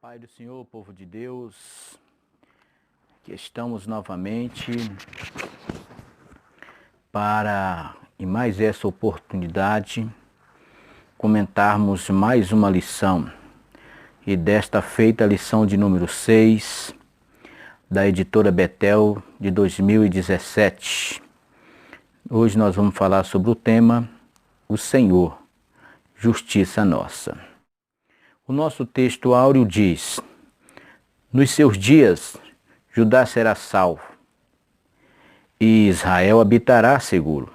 Pai do Senhor, povo de Deus, que estamos novamente para, em mais essa oportunidade, comentarmos mais uma lição. E desta feita, a lição de número 6, da editora Betel, de 2017. Hoje nós vamos falar sobre o tema, o Senhor, justiça nossa. O nosso texto áureo diz: nos seus dias, Judá será salvo, e Israel habitará seguro.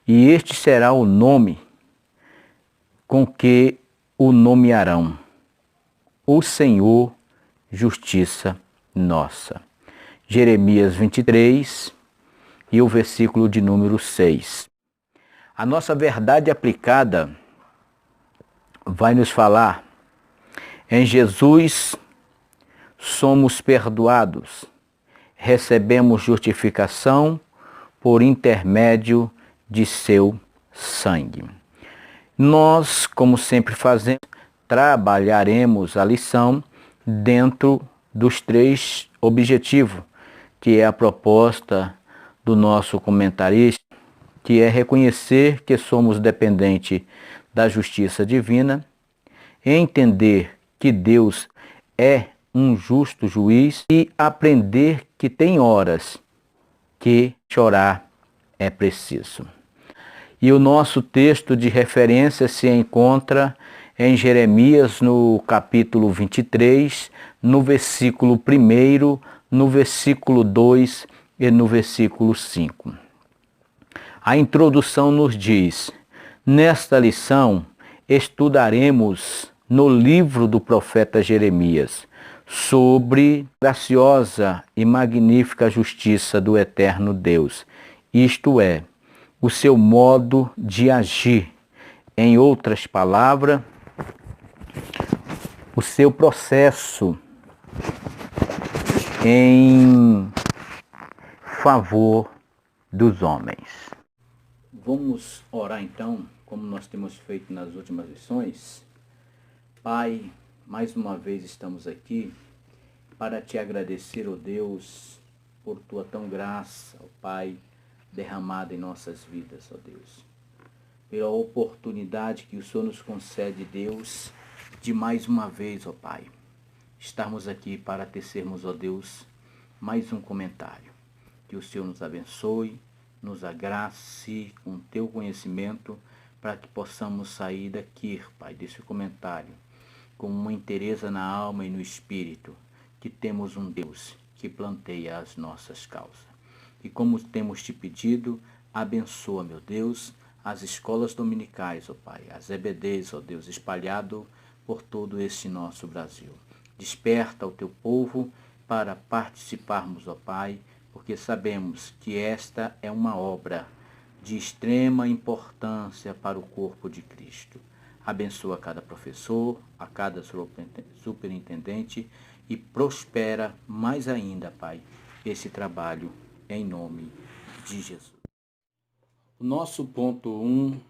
E este será o nome com que o nomearão: o Senhor, justiça nossa. Jeremias 23 e o versículo de número 6. A nossa verdade aplicada vai nos falar: em Jesus somos perdoados, recebemos justificação por intermédio de seu sangue. Nós, como sempre fazemos, trabalharemos a lição dentro dos 3 objetivos, que é a proposta do nosso comentarista, que é reconhecer que somos dependentes da justiça divina, entender que Deus é um justo juiz e aprender que tem horas que chorar é preciso. E o nosso texto de referência se encontra em Jeremias, no capítulo 23, no versículo 1, no versículo 2 e no versículo 5. A introdução nos diz: nesta lição estudaremos no livro do profeta Jeremias sobre graciosa e magnífica justiça do eterno Deus, isto é, o seu modo de agir. Em outras palavras, o seu processo em favor dos homens. Vamos orar então, como nós temos feito nas últimas lições. Pai, mais uma vez estamos aqui para te agradecer, ó Deus, por tua tão graça, ó Pai, derramada em nossas vidas, ó Deus. Pela oportunidade que o Senhor nos concede, Deus, de mais uma vez, ó Pai, estarmos aqui para tecermos, ó Deus, mais um comentário. Que o Senhor nos abençoe, nos agrace com o teu conhecimento, para que possamos sair daqui, Pai, desse comentário, com uma inteireza na alma e no espírito, que temos um Deus que planteia as nossas causas. E como temos te pedido, abençoa, meu Deus, as escolas dominicais, ó Pai, as EBDs, ó Deus, espalhado por todo este nosso Brasil. Desperta o teu povo para participarmos, ó Pai, porque sabemos que esta é uma obra de extrema importância para o corpo de Cristo. Abençoa cada professor, a cada superintendente e prospera mais ainda, Pai, esse trabalho em nome de Jesus. O nosso ponto 1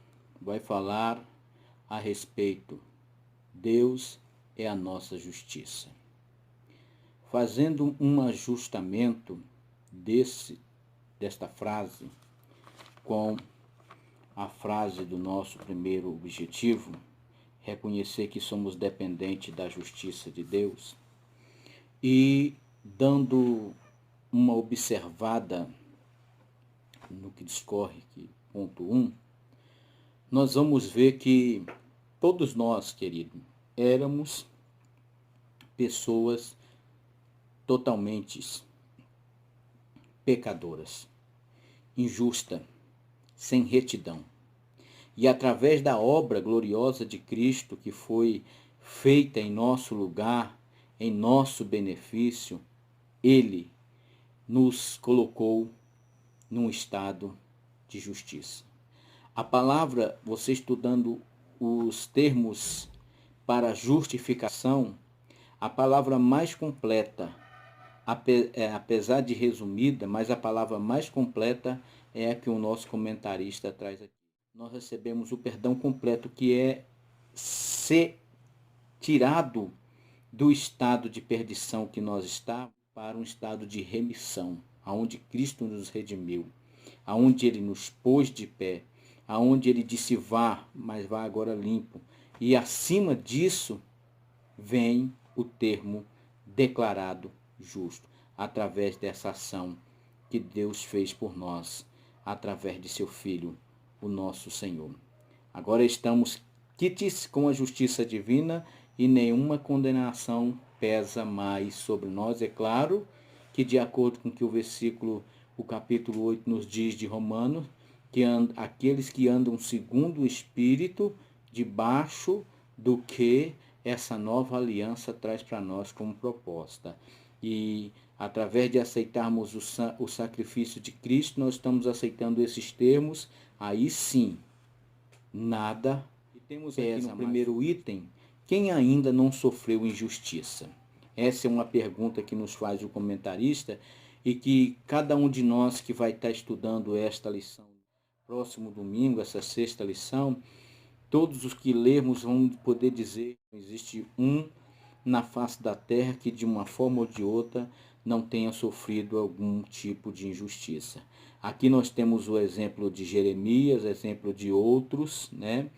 vai falar a respeito: Deus é a nossa justiça. Fazendo um ajustamento desta frase com a frase do nosso primeiro objetivo, reconhecer que somos dependentes da justiça de Deus, e dando uma observada no que discorre aqui, ponto 1, nós vamos ver que todos nós, querido, éramos pessoas totalmente pecadoras, injusta, sem retidão. E através da obra gloriosa de Cristo, que foi feita em nosso lugar, em nosso benefício, Ele nos colocou num estado de justiça. A palavra, você estudando os termos para justificação, a palavra mais completa, apesar de resumida, mas a palavra mais completa é a que o nosso comentarista traz aqui. Nós recebemos o perdão completo, que é ser tirado do estado de perdição que nós estávamos para um estado de remissão, aonde Cristo nos redimiu, aonde Ele nos pôs de pé, aonde Ele disse vá, mas vá agora limpo. E acima disso vem o termo declarado justo, através dessa ação que Deus fez por nós, através de seu Filho, o nosso Senhor. Agora estamos quites com a justiça divina e nenhuma condenação pesa mais sobre nós. É claro que, de acordo com que o capítulo 8 nos diz de Romanos, que aqueles que andam segundo o Espírito, debaixo do que essa nova aliança traz para nós como proposta. E através de aceitarmos o sacrifício de Cristo, nós estamos aceitando esses termos, aí sim, nada. E temos aqui no primeiro item, quem ainda não sofreu injustiça? Essa é uma pergunta que nos faz o comentarista e que cada um de nós que vai estar estudando esta lição, próximo domingo, essa sexta lição, todos os que lermos vão poder dizer que existe um na face da terra que de uma forma ou de outra não tenha sofrido algum tipo de injustiça. Aqui nós temos o exemplo de Jeremias, exemplo de outros, né?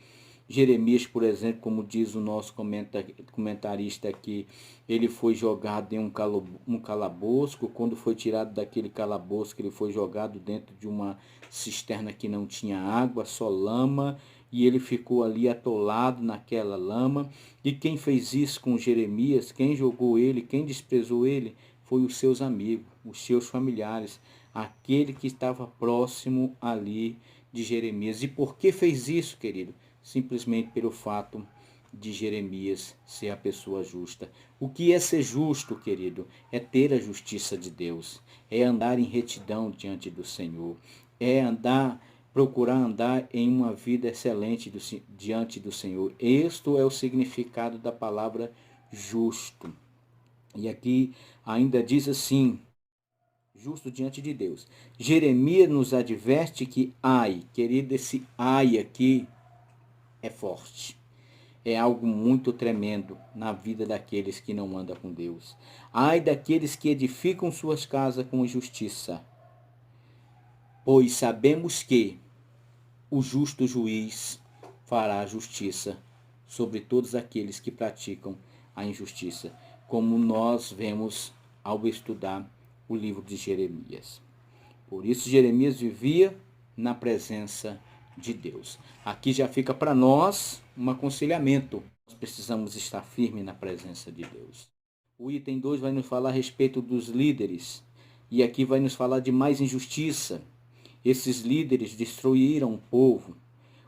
Jeremias, por exemplo, como diz o nosso comentarista aqui, ele foi jogado em um calabouço. Quando foi tirado daquele calabouço, ele foi jogado dentro de uma cisterna que não tinha água, só lama, e ele ficou ali atolado naquela lama. E quem fez isso com Jeremias, quem jogou ele, quem desprezou ele, foi os seus amigos, os seus familiares, aquele que estava próximo ali de Jeremias. E por que fez isso, querido? Simplesmente pelo fato de Jeremias ser a pessoa justa. O que é ser justo, querido? É ter a justiça de Deus, é andar em retidão diante do Senhor, é procurar andar em uma vida excelente diante do Senhor. Este é o significado da palavra justo. E aqui ainda diz assim, justo diante de Deus. Jeremias nos adverte que ai, querido, esse ai aqui é forte. É algo muito tremendo na vida daqueles que não andam com Deus. Ai daqueles que edificam suas casas com justiça. Pois sabemos que o justo juiz fará justiça sobre todos aqueles que praticam a injustiça, como nós vemos ao estudar o livro de Jeremias. Por isso Jeremias vivia na presença de Deus. Aqui já fica para nós um aconselhamento. Nós precisamos estar firmes na presença de Deus. O item 2 vai nos falar a respeito dos líderes. E aqui vai nos falar de mais injustiça. Esses líderes destruíram o povo.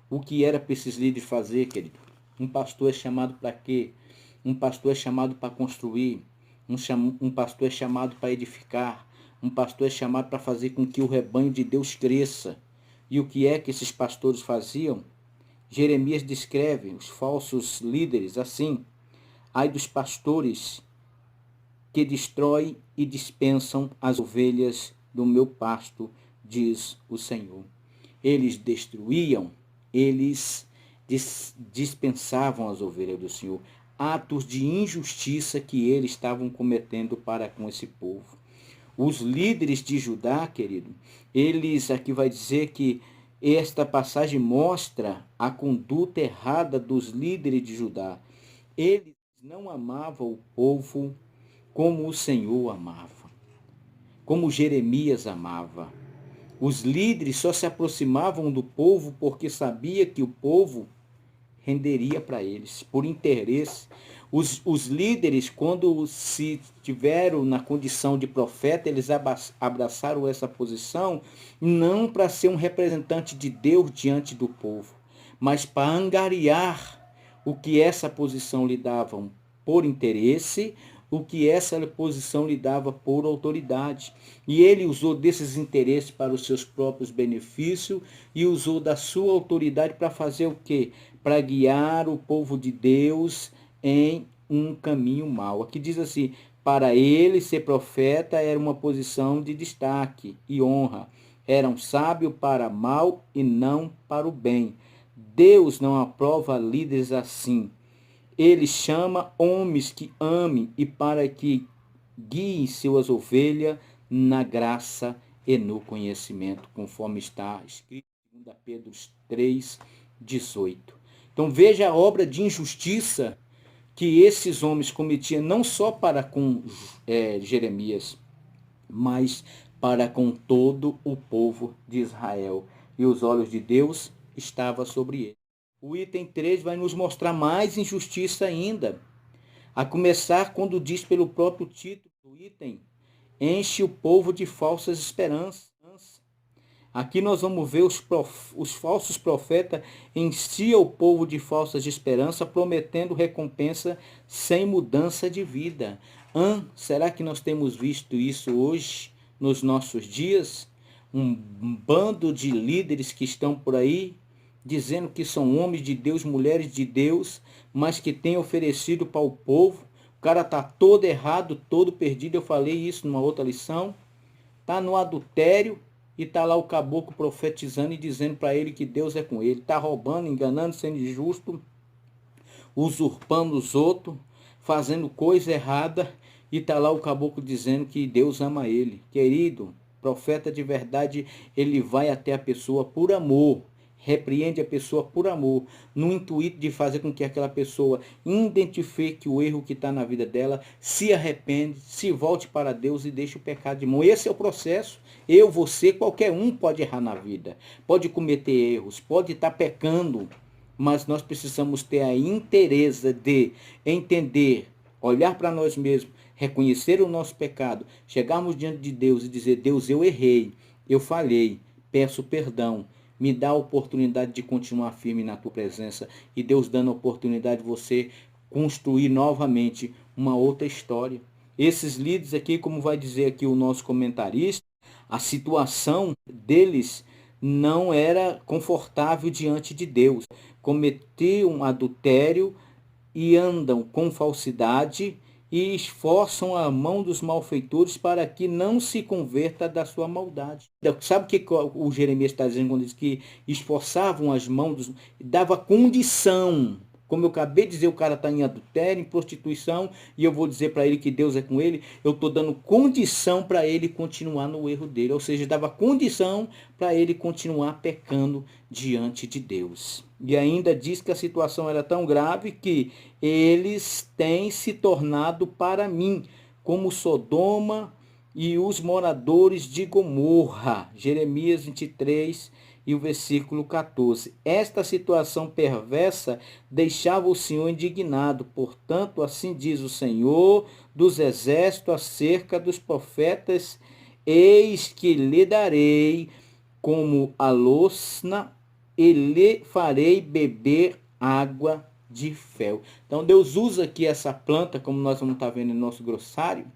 O que era para esses líderes fazer, querido? Um pastor é chamado para quê? Um pastor é chamado para construir. Um pastor é chamado para edificar. Um pastor é chamado para fazer com que o rebanho de Deus cresça. E o que é que esses pastores faziam? Jeremias descreve os falsos líderes assim: ai dos pastores que destroem e dispensam as ovelhas do meu pasto, diz o Senhor. Eles destruíam, eles dispensavam as ovelhas do Senhor. Atos de injustiça que eles estavam cometendo para com esse povo. Os líderes de Judá, querido, eles aqui vai dizer que esta passagem mostra a conduta errada dos líderes de Judá. Eles não amavam o povo como o Senhor amava, como Jeremias amava. Os líderes só se aproximavam do povo porque sabia que o povo renderia para eles, por interesse. Os líderes, quando se tiveram na condição de profeta, eles abraçaram essa posição não para ser um representante de Deus diante do povo, mas para angariar o que essa posição lhe dava por interesse, o que essa posição lhe dava por autoridade. E ele usou desses interesses para os seus próprios benefícios e usou da sua autoridade para fazer o quê? Para guiar o povo de Deus em um caminho mau. Aqui diz assim, para ele ser profeta era uma posição de destaque e honra. Era um sábio para mal e não para o bem. Deus não aprova líderes assim. Ele chama homens que amem e para que guiem suas ovelhas na graça e no conhecimento, conforme está escrito em 2 Pedro 3,18. Então veja a obra de injustiça que esses homens cometiam, não só para com Jeremias, mas para com todo o povo de Israel. E os olhos de Deus estavam sobre ele. O item 3 vai nos mostrar mais injustiça ainda. A começar quando diz pelo próprio título do item, enche o povo de falsas esperanças. Aqui nós vamos ver os falsos profetas enciam o povo de falsas esperanças, prometendo recompensa sem mudança de vida. Será que nós temos visto isso hoje, nos nossos dias? Um bando de líderes que estão por aí, dizendo que são homens de Deus, mulheres de Deus, mas que têm oferecido para o povo. O cara está todo errado, todo perdido. Eu falei isso numa outra lição. Está no adultério. E está lá o caboclo profetizando e dizendo para ele que Deus é com ele. Está roubando, enganando, sendo injusto, usurpando os outros, fazendo coisa errada. E está lá o caboclo dizendo que Deus ama ele. Querido, profeta de verdade, ele vai até a pessoa por amor. Repreende a pessoa por amor, no intuito de fazer com que aquela pessoa identifique o erro que está na vida dela, se arrepende, se volte para Deus e deixe o pecado de mão. Esse é o processo. Eu, você, qualquer um pode errar na vida, pode cometer erros, pode estar pecando, mas nós precisamos ter a inteireza de entender, olhar para nós mesmos, reconhecer o nosso pecado, chegarmos diante de Deus e dizer: Deus, eu errei, eu falhei, peço perdão. Me dá a oportunidade de continuar firme na tua presença. E Deus dando a oportunidade de você construir novamente uma outra história. Esses líderes aqui, como vai dizer aqui o nosso comentarista, a situação deles não era confortável diante de Deus. Cometiam um adultério e andam com falsidade e esforçam a mão dos malfeitores para que não se converta da sua maldade. Sabe o que o Jeremias está dizendo quando diz que esforçavam as mãos, dava condição. Como eu acabei de dizer, o cara está em adultério, em prostituição, e eu vou dizer para ele que Deus é com ele, eu estou dando condição para ele continuar no erro dele. Ou seja, dava condição para ele continuar pecando diante de Deus. E ainda diz que a situação era tão grave que eles têm se tornado para mim como Sodoma e os moradores de Gomorra. Jeremias 23 e o versículo 14. Esta situação perversa deixava o Senhor indignado. Portanto, assim diz o Senhor dos exércitos acerca dos profetas: eis que lhe darei como a losna e lhe farei beber água de fel. Então Deus usa aqui essa planta, como nós vamos estar vendo no nosso glossário,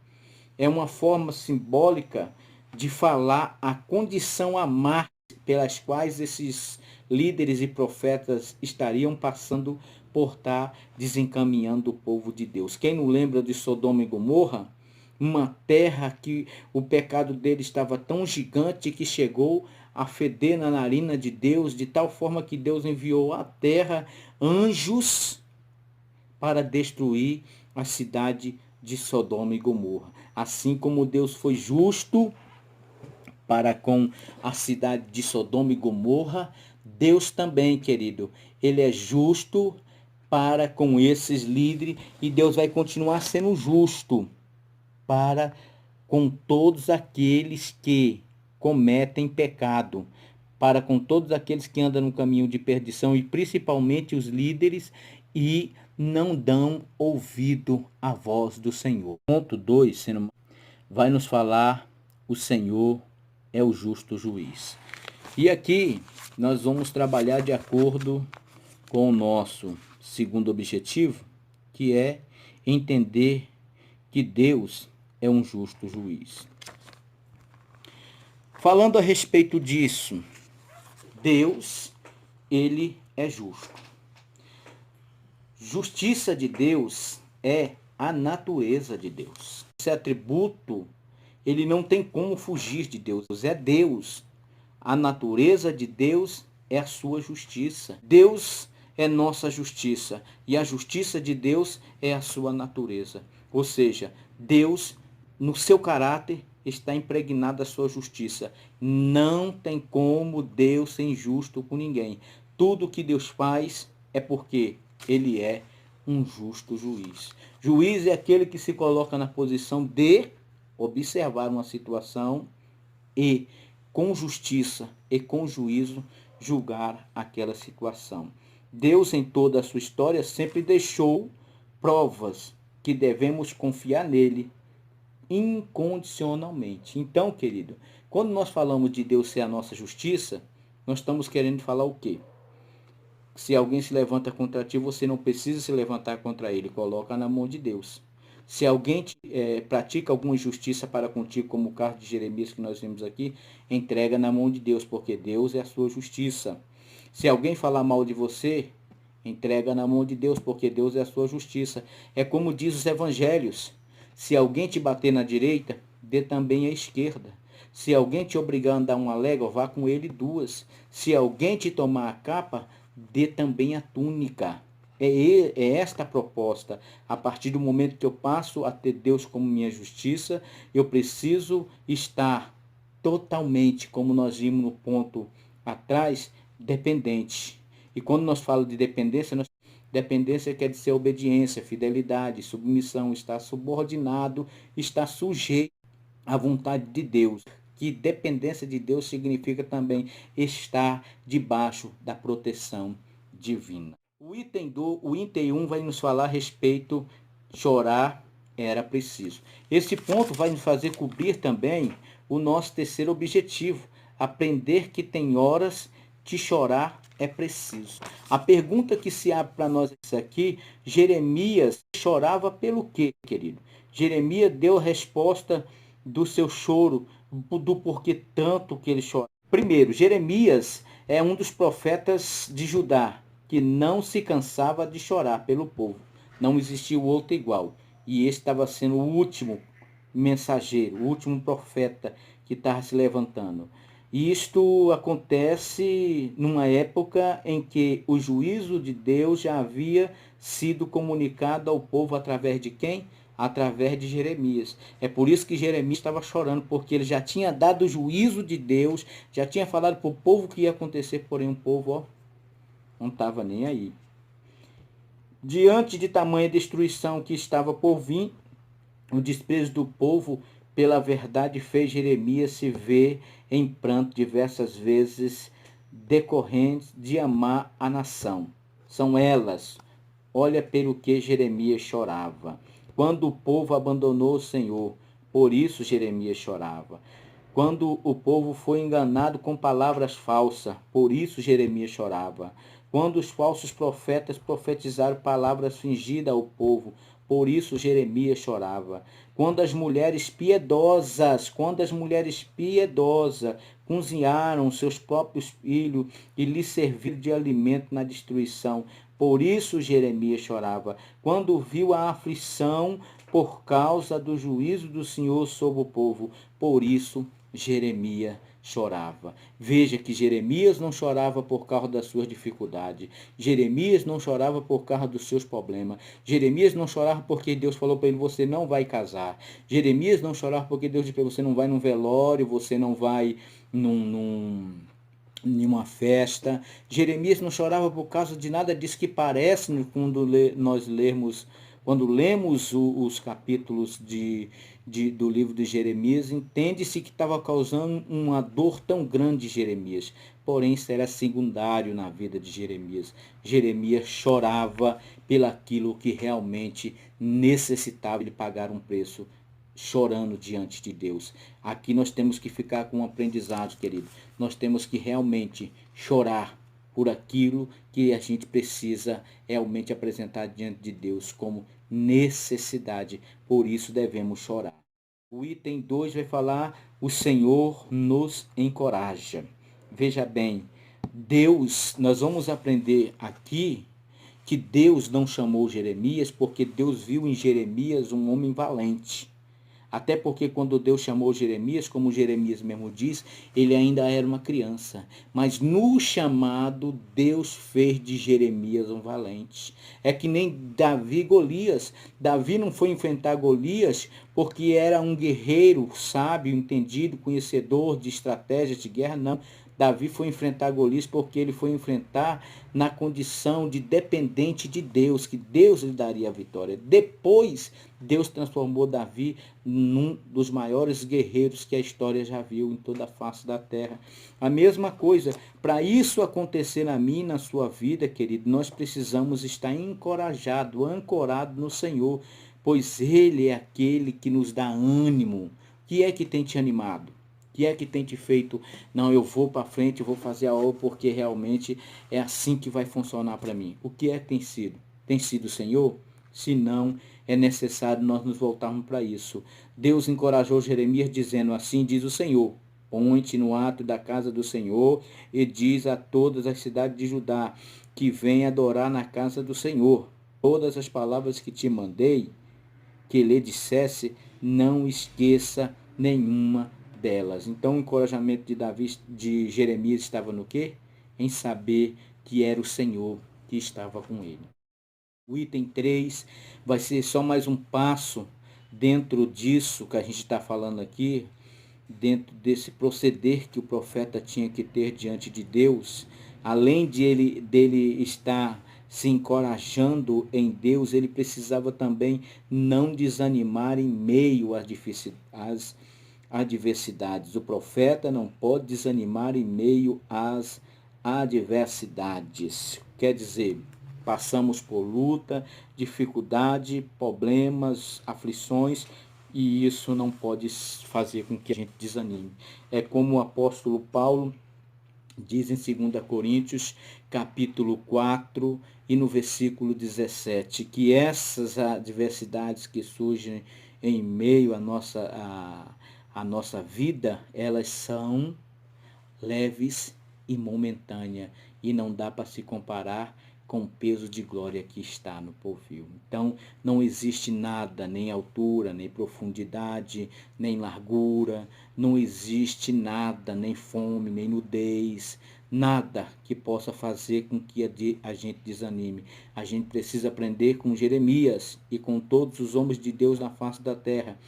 é uma forma simbólica de falar a condição amarga pelas quais esses líderes e profetas estariam passando por estar desencaminhando o povo de Deus. Quem não lembra de Sodoma e Gomorra? Uma terra que o pecado dele estava tão gigante que chegou a feder na narina de Deus, de tal forma que Deus enviou à terra anjos para destruir a cidade de Sodoma e Gomorra. Assim como Deus foi justo para com a cidade de Sodoma e Gomorra, Deus também, querido, ele é justo para com esses líderes, e Deus vai continuar sendo justo para com todos aqueles que cometem pecado, para com todos aqueles que andam no caminho de perdição, e principalmente os líderes, e não dão ouvido à voz do Senhor. Ponto 2, vai nos falar: o Senhor é o justo juiz. E aqui nós vamos trabalhar de acordo com o nosso segundo objetivo, que é entender que Deus é um justo juiz. Falando a respeito disso, Deus, ele é justo. Justiça de Deus é a natureza de Deus. Esse atributo, ele não tem como fugir de Deus. Deus é Deus. A natureza de Deus é a sua justiça. Deus é nossa justiça, e a justiça de Deus é a sua natureza. Ou seja, Deus, no seu caráter, está impregnada a sua justiça. Não tem como Deus ser injusto com ninguém. Tudo que Deus faz é porque Ele é um justo juiz. Juiz é aquele que se coloca na posição de observar uma situação e, com justiça e com juízo, julgar aquela situação. Deus, em toda a sua história, sempre deixou provas que devemos confiar nele incondicionalmente. Então, querido, quando nós falamos de Deus ser a nossa justiça, nós estamos querendo falar o quê? Se alguém se levanta contra ti, você não precisa se levantar contra ele, coloca na mão de Deus. Se alguém pratica alguma injustiça para contigo, como o caso de Jeremias que nós vimos aqui, entrega na mão de Deus, porque Deus é a sua justiça. Se alguém falar mal de você, entrega na mão de Deus, porque Deus é a sua justiça. É como diz os evangelhos: se alguém te bater na direita, dê também à esquerda. Se alguém te obrigar a andar uma légua, vá com ele duas. Se alguém te tomar a capa, dê também a túnica. É esta a proposta. A partir do momento que eu passo a ter Deus como minha justiça, eu preciso estar totalmente, como nós vimos no ponto atrás, dependente. E quando nós falamos de dependência, dependência quer dizer obediência, fidelidade, submissão, estar subordinado, estar sujeito à vontade de Deus. Que dependência de Deus significa também estar debaixo da proteção divina. O item 1 vai nos falar a respeito chorar era preciso. Esse ponto vai nos fazer cobrir também o nosso terceiro objetivo, aprender que tem horas que chorar é preciso. A pergunta que se abre para nós aqui, Jeremias chorava pelo quê, querido? Jeremias deu a resposta do seu choro, do porquê tanto que ele chora. Primeiro, Jeremias é um dos profetas de Judá, que não se cansava de chorar pelo povo. Não existiu outro igual. E este estava sendo o último mensageiro, o último profeta que estava se levantando. E isto acontece numa época em que o juízo de Deus já havia sido comunicado ao povo através de quem? Através de Jeremias. É por isso que Jeremias estava chorando, porque ele já tinha dado o juízo de Deus, já tinha falado para o povo o que ia acontecer, porém o povo não estava nem aí. Diante de tamanha destruição que estava por vir, o desprezo do povo pela verdade fez Jeremias se ver em pranto diversas vezes, decorrentes de amar a nação. São elas, olha pelo que Jeremias chorava. Quando o povo abandonou o Senhor, por isso Jeremias chorava. Quando o povo foi enganado com palavras falsas, por isso Jeremias chorava. Quando os falsos profetas profetizaram palavras fingidas ao povo, por isso Jeremias chorava. Quando as mulheres piedosas cozinharam seus próprios filhos e lhes serviram de alimento na destruição, por isso Jeremias chorava. Quando viu a aflição por causa do juízo do Senhor sobre o povo, por isso Jeremias chorava. Veja que Jeremias não chorava por causa das suas dificuldades. Jeremias não chorava por causa dos seus problemas. Jeremias não chorava porque Deus falou para ele: você não vai casar. Jeremias não chorava porque Deus disse para ele: você não vai num velório, você não vai nenhuma festa. Jeremias não chorava por causa de nada disso que parece quando lemos os capítulos do livro de Jeremias, entende-se que estava causando uma dor tão grande de Jeremias. Porém, isso era secundário na vida de Jeremias. Jeremias chorava pelaquilo que realmente necessitava de pagar um preço, chorando diante de Deus. Aqui nós temos que ficar com um aprendizado, querido. Nós temos que realmente chorar por aquilo que a gente precisa realmente apresentar diante de Deus como necessidade. Por isso devemos chorar. O item 2 vai falar: o Senhor nos encoraja. Veja bem, Deus, nós vamos aprender aqui que Deus não chamou Jeremias porque Deus viu em Jeremias um homem valente. Até porque quando Deus chamou Jeremias, como Jeremias mesmo diz, ele ainda era uma criança. Mas no chamado, Deus fez de Jeremias um valente. É que nem Davi e Golias. Davi não foi enfrentar Golias porque era um guerreiro sábio, entendido, conhecedor de estratégias de guerra, não. Davi foi enfrentar Golias porque ele foi enfrentar na condição de dependente de Deus, que Deus lhe daria a vitória. Depois, Deus transformou Davi num dos maiores guerreiros que a história já viu em toda a face da terra. A mesma coisa, para isso acontecer na minha e na sua vida, querido, nós precisamos estar encorajado, ancorado no Senhor, pois Ele é aquele que nos dá ânimo. O que é que tem te animado? O que é que tem te feito? Não, eu vou para frente, eu vou fazer a obra porque realmente é assim que vai funcionar para mim. O que é que tem sido? Tem sido o Senhor? Se não, é necessário nós nos voltarmos para isso. Deus encorajou Jeremias dizendo: assim diz o Senhor, põe-te no ato da casa do Senhor e diz a todas as cidades de Judá que venham adorar na casa do Senhor. Todas as palavras que te mandei, que lhe dissesse, não esqueça nenhuma delas. Então o encorajamento de Davi, de Jeremias estava no quê? Em saber que era o Senhor que estava com ele. O item 3 vai ser só mais um passo dentro disso que a gente está falando aqui, dentro desse proceder que o profeta tinha que ter diante de Deus. Além dele estar se encorajando em Deus, ele precisava também não desanimar em meio às adversidades. O profeta não pode desanimar em meio às adversidades. Quer dizer, passamos por luta, dificuldade, problemas, aflições, e isso não pode fazer com que a gente desanime. É como o apóstolo Paulo diz em 2 Coríntios, capítulo 4, e no versículo 17, que essas adversidades que surgem em meio à nossa vida, elas são leves e momentâneas, e não dá para se comparar com o peso de glória que está no porvir. Então, não existe nada, nem altura, nem profundidade, nem largura, não existe nada, nem fome, nem nudez, nada que possa fazer com que a gente desanime. A gente precisa aprender com Jeremias e com todos os homens de Deus na face da terra,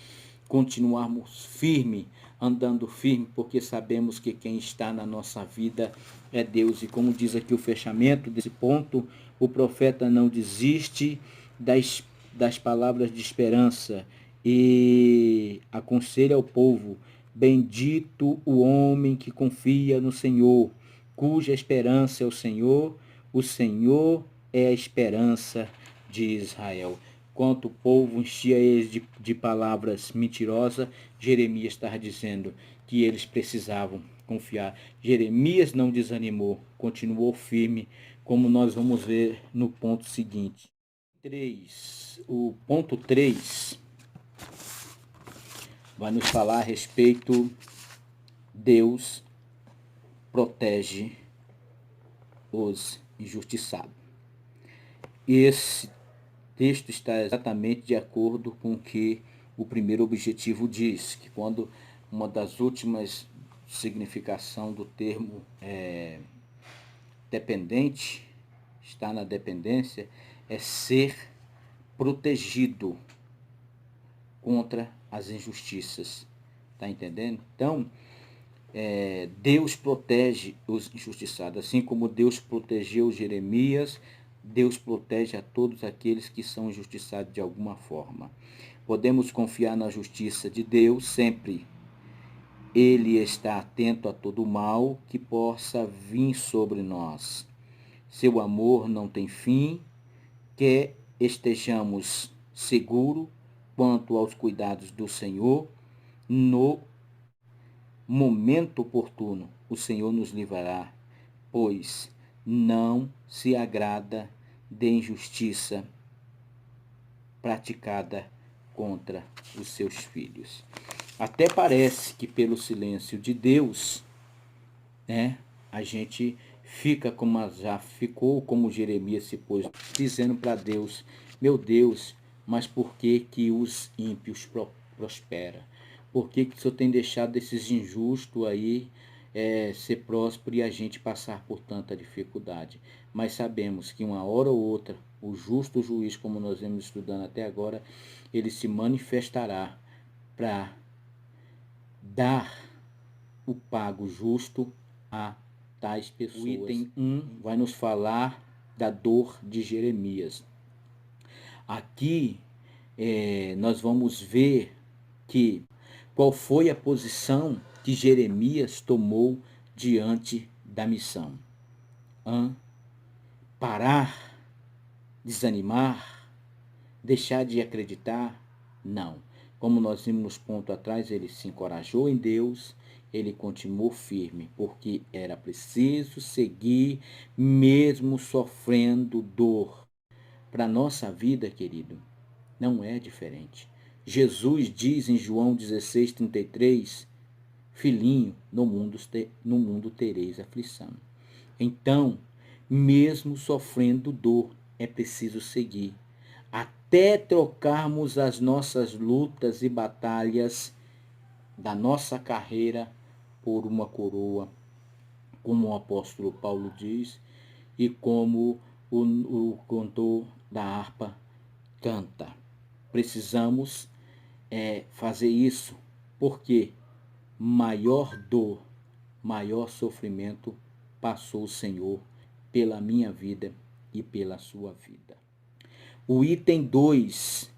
continuarmos firme, andando firme, porque sabemos que quem está na nossa vida é Deus. E como diz aqui o fechamento desse ponto, o profeta não desiste das palavras de esperança e aconselha ao povo: bendito o homem que confia no Senhor, cuja esperança é o Senhor é a esperança de Israel. Quanto o povo enchia eles de palavras mentirosas, Jeremias estava dizendo que eles precisavam confiar. Jeremias não desanimou, continuou firme, como nós vamos ver no ponto seguinte. O ponto 3 vai nos falar a respeito: Deus protege os injustiçados. Esse texto está exatamente de acordo com o que o primeiro objetivo diz, que quando uma das últimas significação do termo dependente, está na dependência, é ser protegido contra as injustiças. Está entendendo? Então, Deus protege os injustiçados, assim como Deus protegeu Jeremias. Deus protege a todos aqueles que são injustiçados de alguma forma. Podemos confiar na justiça de Deus sempre. Ele está atento a todo mal que possa vir sobre nós. Seu amor não tem fim, que estejamos seguros quanto aos cuidados do Senhor. No momento oportuno, o Senhor nos livrará, pois não se agrada de injustiça praticada contra os seus filhos. Até parece que pelo silêncio de Deus, a gente fica como já ficou, como Jeremias se pôs, dizendo para Deus: meu Deus, mas por que os ímpios prospera? Por que que o Senhor tem deixado esses injustos aí ser próspero e a gente passar por tanta dificuldade? Mas sabemos que uma hora ou outra, o justo juiz, como nós vemos estudando até agora, ele se manifestará para dar o pago justo a tais pessoas. O item 1 vai nos falar da dor de Jeremias. Aqui nós vamos ver qual foi a posição que Jeremias tomou diante da missão. Parar, desanimar, deixar de acreditar? Não. Como nós vimos nos pontos atrás, ele se encorajou em Deus, ele continuou firme, porque era preciso seguir mesmo sofrendo dor. Para a nossa vida, querido, não é diferente. Jesus diz em João 16:33, filhinho, no mundo tereis aflição. Então, mesmo sofrendo dor, é preciso seguir, até trocarmos as nossas lutas e batalhas da nossa carreira por uma coroa, como o apóstolo Paulo diz, e como o cantor da harpa canta. Precisamos fazer isso, porque maior dor, maior sofrimento passou o Senhor pela minha vida e pela sua vida. O item 2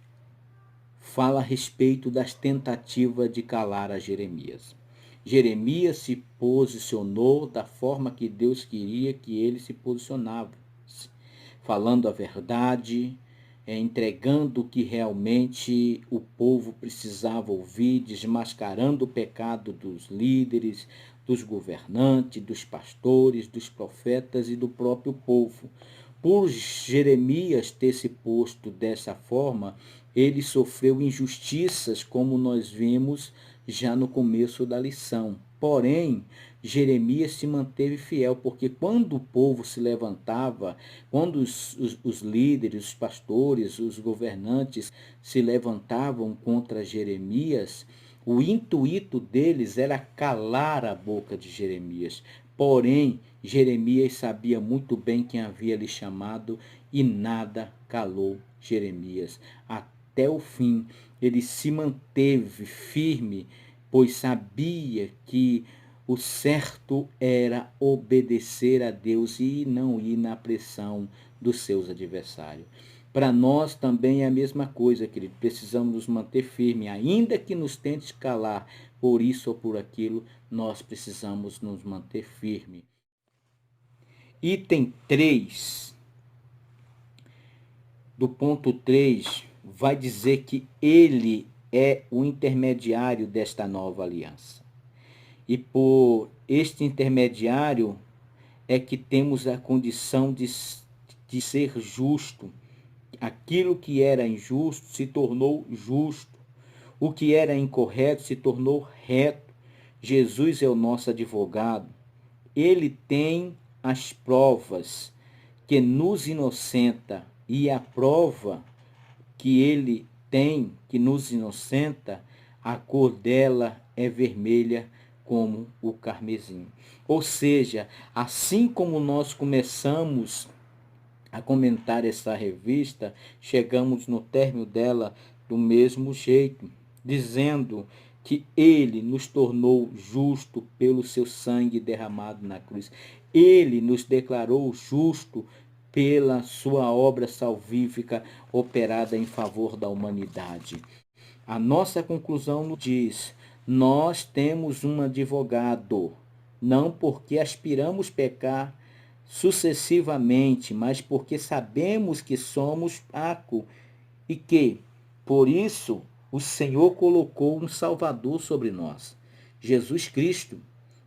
fala a respeito das tentativas de calar a Jeremias. Jeremias se posicionou da forma que Deus queria que ele se posicionasse, falando a verdade, entregando o que realmente o povo precisava ouvir, desmascarando o pecado dos líderes, dos governantes, dos pastores, dos profetas e do próprio povo. Por Jeremias ter se posto dessa forma, ele sofreu injustiças, como nós vimos já no começo da lição. Porém, Jeremias se manteve fiel, porque quando o povo se levantava, quando os líderes, os pastores, os governantes se levantavam contra Jeremias, o intuito deles era calar a boca de Jeremias. Porém, Jeremias sabia muito bem quem havia lhe chamado e nada calou Jeremias. Até o fim, ele se manteve firme, pois sabia que o certo era obedecer a Deus e não ir na pressão dos seus adversários. Para nós também é a mesma coisa, querido. Precisamos nos manter firmes, ainda que nos tente calar por isso ou por aquilo, nós precisamos nos manter firmes. Item 3, do ponto 3, vai dizer que ele é o intermediário desta nova aliança. E por este intermediário é que temos a condição de ser justo. Aquilo que era injusto se tornou justo. O que era incorreto se tornou reto. Jesus é o nosso advogado. Ele tem as provas que nos inocenta, e a prova que ele tem, que nos inocenta, a cor dela é vermelha como o carmesim. Ou seja, assim como nós começamos a comentar essa revista, chegamos no término dela do mesmo jeito, dizendo que ele nos tornou justo pelo seu sangue derramado na cruz. Ele nos declarou justo pela sua obra salvífica operada em favor da humanidade. A nossa conclusão nos diz: nós temos um advogado, não porque aspiramos pecar sucessivamente, mas porque sabemos que somos fracos e que, por isso, o Senhor colocou um Salvador sobre nós. Jesus Cristo,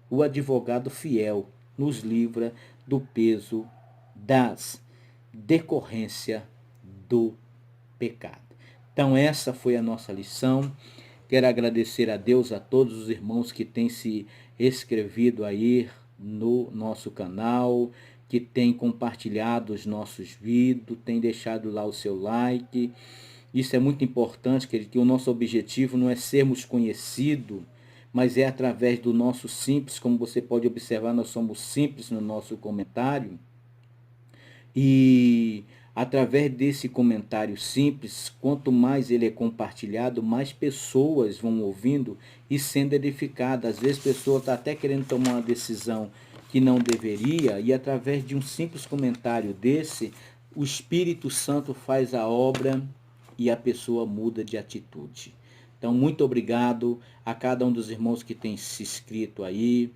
o advogado fiel, nos livra do peso das decorrências do pecado. Então essa foi a nossa lição. Quero agradecer a Deus, a todos os irmãos que têm se inscrevido aí no nosso canal, que têm compartilhado os nossos vídeos, têm deixado lá o seu like. Isso é muito importante, querido, que o nosso objetivo não é sermos conhecidos, mas é através do nosso simples, como você pode observar, nós somos simples no nosso comentário, e através desse comentário simples, quanto mais ele é compartilhado, mais pessoas vão ouvindo e sendo edificadas. Às vezes a pessoa está até querendo tomar uma decisão que não deveria, e através de um simples comentário desse, o Espírito Santo faz a obra e a pessoa muda de atitude. Então, muito obrigado a cada um dos irmãos que tem se inscrito aí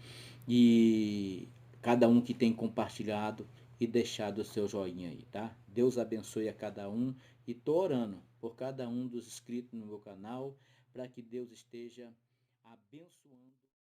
e cada um que tem compartilhado e deixado o seu joinha aí, tá? Deus abençoe a cada um e tô orando por cada um dos inscritos no meu canal para que Deus esteja abençoando.